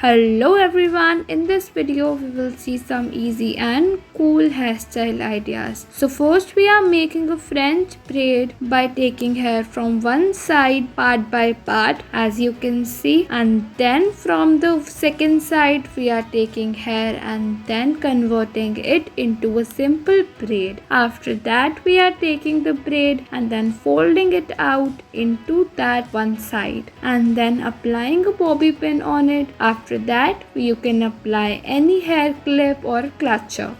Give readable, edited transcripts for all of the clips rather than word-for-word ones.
Hello everyone, in this video we will see some easy and cool hairstyle ideas. So first we are making a French braid by taking hair from one side part by part as you can see, and then from the second side we are taking hair and then converting it into a simple braid. After that we are taking the braid and then folding it out into that one side and then applying a bobby pin on it. After that you can apply any hair clip or clutcher.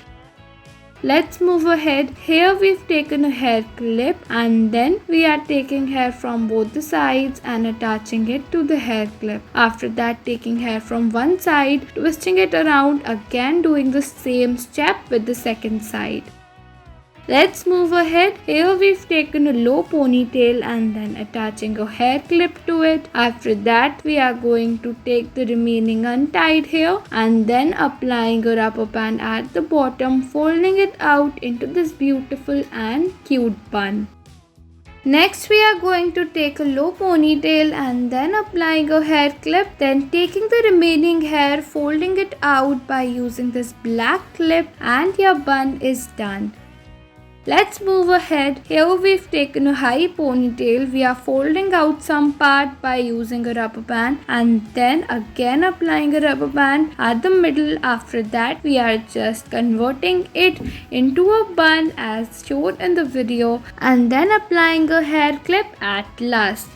Let's move ahead. Here we've taken a hair clip and then we are taking hair from both the sides and attaching it to the hair clip. After that taking hair from one side, twisting it around, again doing the same step with the second side. Let's move ahead. Here we've taken a low ponytail and then attaching a hair clip to it. After that we are going to take the remaining untied hair and then applying a rubber band at the bottom, folding it out into this beautiful and cute bun. Next we are going to take a low ponytail and then applying a hair clip, then taking the remaining hair, folding it out by using this black clip, and your bun is done. Let's move ahead. Here we've taken a high ponytail. We are folding out some part by using a rubber band and then again applying a rubber band at the middle. After that we are just converting it into a bun as shown in the video and then applying a hair clip at last.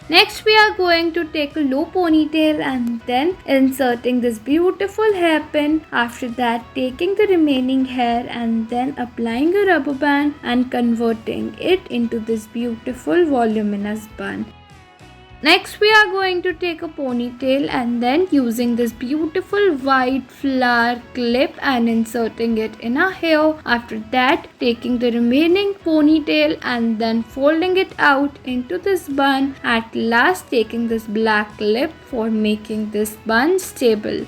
Next we are going to take a low ponytail and then inserting this beautiful hairpin. After that taking the remaining hair and then applying a rubber band and converting it into this beautiful voluminous bun. Next we are going to take a ponytail and then using this beautiful white flower clip and inserting it in our hair. After that taking the remaining ponytail and then folding it out into this bun. At last taking this black clip for making this bun stable.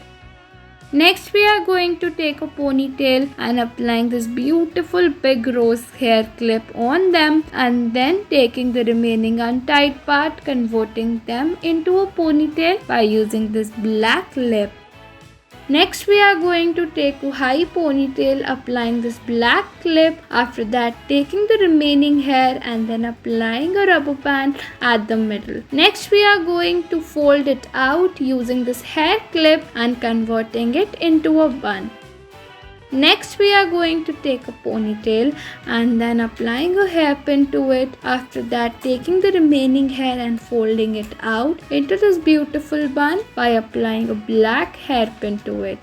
Next we are going to take a ponytail and applying this beautiful big rose hair clip on them and then taking the remaining untied part, converting them into a ponytail by using this black clip. Next we are going to take a high ponytail, applying this black clip. After that taking the remaining hair and then applying a rubber band at the middle. Next we are going to fold it out using this hair clip and converting it into a bun. Next we are going to take a ponytail and then applying a hairpin to it. After that taking the remaining hair and folding it out into this beautiful bun by applying a black hairpin to it.